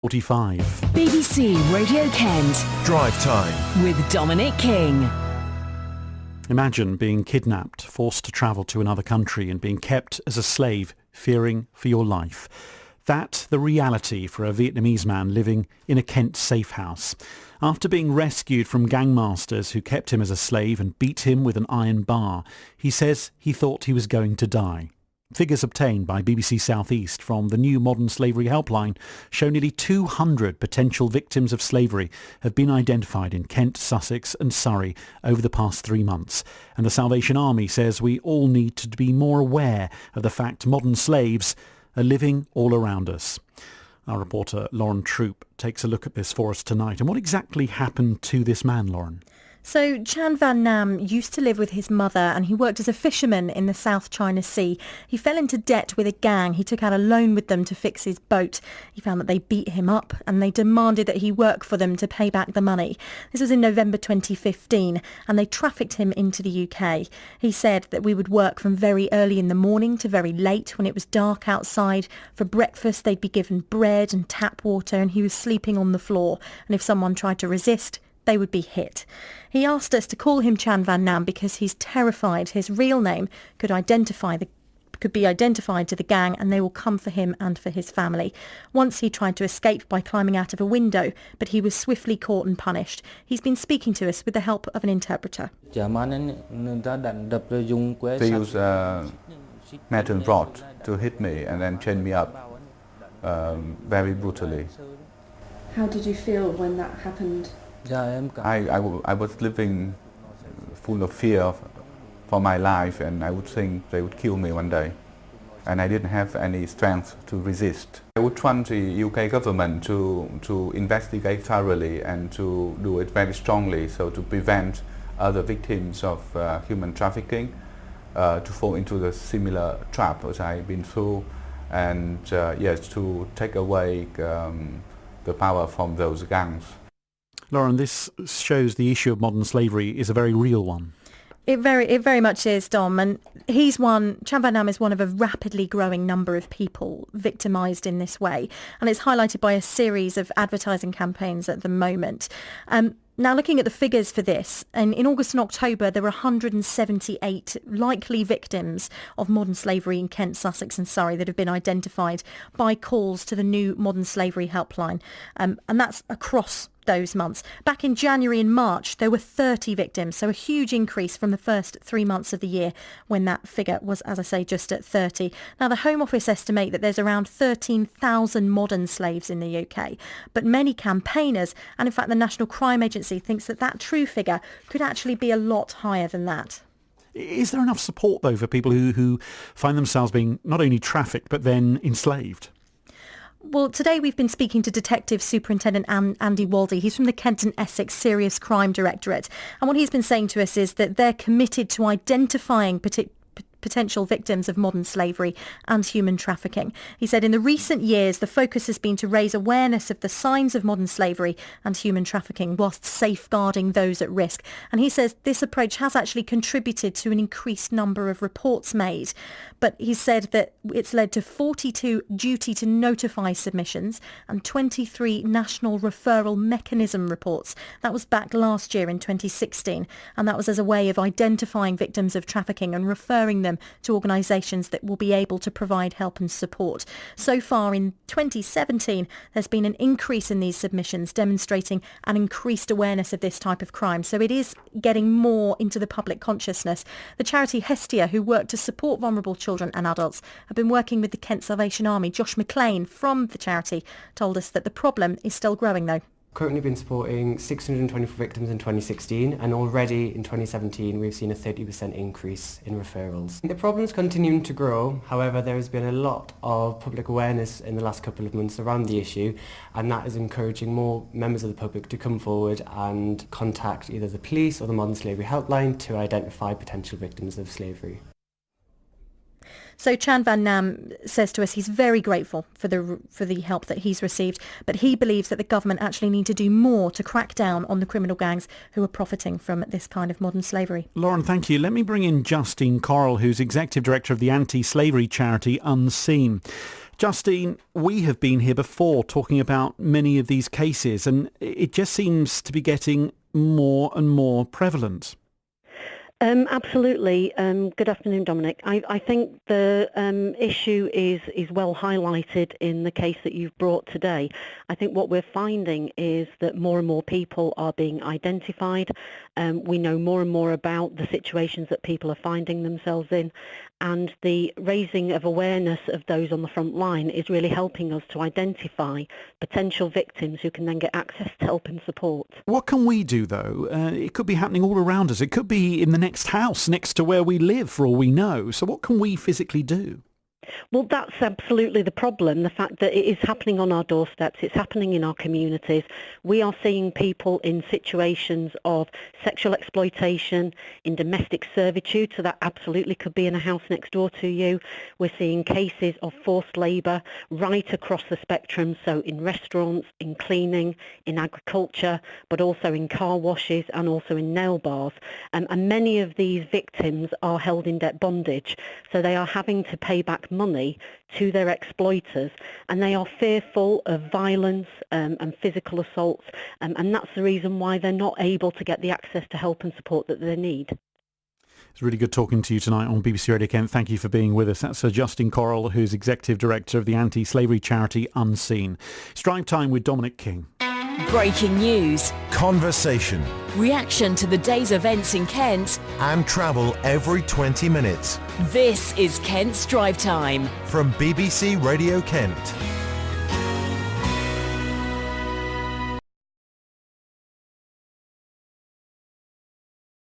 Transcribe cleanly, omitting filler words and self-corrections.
45. BBC Radio Kent Drive Time with Dominic King. Imagine being kidnapped, forced to travel to another country and being kept as a slave, fearing for your life. That's the reality for a Vietnamese man living in a Kent safe house. After being rescued from gangmasters who kept him as a slave and beat him with an iron bar, he says he thought he was going to die. Figures obtained by BBC South East from the new Modern Slavery Helpline show nearly 200 potential victims of slavery have been identified in Kent, Sussex and Surrey over the past 3 months. And the Salvation Army says we all need to be more aware of the fact modern slaves are living all around us. Our reporter Lauren Troop takes a look at this for us tonight. And what exactly happened to this man, Lauren? So Chan Van Nam used to live with his mother and he worked as a fisherman in the South China Sea. He fell into debt with a gang. He took out a loan with them to fix his boat. He found that they beat him up and they demanded that he work for them to pay back the money. This was in November 2015 and they trafficked him into the UK. He said that we would work from very early in the morning to very late when it was dark outside. For breakfast they'd be given bread and tap water and he was sleeping on the floor. And if someone tried to resist, they would be hit. He asked us to call him Chan Van Nam because he's terrified his real name could be identified to the gang and they will come for him and for his family. Once he tried to escape by climbing out of a window, but he was swiftly caught and punished. He's been speaking to us with the help of an interpreter. They use metal rod to hit me and then chain me up very brutally. How did you feel when that happened? I was living full of fear for my life and I would think they would kill me one day. And I didn't have any strength to resist. I would want the UK government to investigate thoroughly and to do it very strongly, so to prevent other victims of human trafficking to fall into the similar trap as I've been through, and to take away the power from those gangs. Lauren, this shows the issue of modern slavery is a very real one. It very much is, Dom, and Chan Van Nam is one of a rapidly growing number of people victimised in this way, and it's highlighted by a series of advertising campaigns at the moment. Now, looking at the figures for this, and in August and October, there were 178 likely victims of modern slavery in Kent, Sussex and Surrey that have been identified by calls to the new Modern Slavery Helpline, and that's across those months. Back in January and March, there were 30 victims, so a huge increase from the first 3 months of the year when that figure was, as I say, just at 30. Now, the Home Office estimate that there's around 13,000 modern slaves in the UK, but many campaigners, and in fact the National Crime Agency, thinks that true figure could actually be a lot higher than that. Is there enough support, though, for people who find themselves being not only trafficked but then enslaved? Well, today we've been speaking to Detective Superintendent Andy Waldie. He's from the Kent and Essex Serious Crime Directorate. And what he's been saying to us is that they're committed to identifying potential victims of modern slavery and human trafficking. He said in the recent years, the focus has been to raise awareness of the signs of modern slavery and human trafficking whilst safeguarding those at risk. And he says this approach has actually contributed to an increased number of reports made. But he said that it's led to 42 duty to notify submissions and 23 national referral mechanism reports. That was back last year in 2016. And that was as a way of identifying victims of trafficking and referring them to organisations that will be able to provide help and support. So far in 2017, there's been an increase in these submissions demonstrating an increased awareness of this type of crime. So it is getting more into the public consciousness. The charity Hestia, who work to support vulnerable children and adults, have been working with the Kent Salvation Army. Josh McLean from the charity told us that the problem is still growing though. Currently been supporting 624 victims in 2016, and already in 2017 we've seen a 30% increase in referrals. The problem is continuing to grow. However, there has been a lot of public awareness in the last couple of months around the issue, and that is encouraging more members of the public to come forward and contact either the police or the Modern Slavery Helpline to identify potential victims of slavery. So Chan Van Nam says to us he's very grateful for the help that he's received, but he believes that the government actually need to do more to crack down on the criminal gangs who are profiting from this kind of modern slavery. Lauren, thank you. Let me bring in Justine Correll, who's Executive Director of the anti-slavery charity Unseen. Justine, we have been here before talking about many of these cases, and it just seems to be getting more and more prevalent. Absolutely. Good afternoon, Dominic. I think the issue is well highlighted in the case that you've brought today. I think what we're finding is that more and more people are being identified. We know more and more about the situations that people are finding themselves in, and the raising of awareness of those on the front line is really helping us to identify potential victims who can then get access to help and support. What can we do, though? It could be happening all around us. It could be in the next house next to where we live, for all we know. So what can we physically do? Well, that's absolutely the problem, the fact that it is happening on our doorsteps, it's happening in our communities. We are seeing people in situations of sexual exploitation, in domestic servitude, so that absolutely could be in a house next door to you. We're seeing cases of forced labour right across the spectrum, so in restaurants, in cleaning, in agriculture, but also in car washes and also in nail bars. And many of these victims are held in debt bondage, so they are having to pay back money to their exploiters, and they are fearful of violence and physical assaults, and that's the reason why they're not able to get the access to help and support that they need. It's really good talking to you tonight on BBC Radio Kent. Thank you for being with us. That's Justine Correll, who's Executive Director of the anti-slavery charity Unseen. It's Drive Time with Dominic King. Breaking news, Conversation reaction to the day's events in Kent. and travel every 20 minutes This is Kent's Drive Time. from BBC Radio Kent.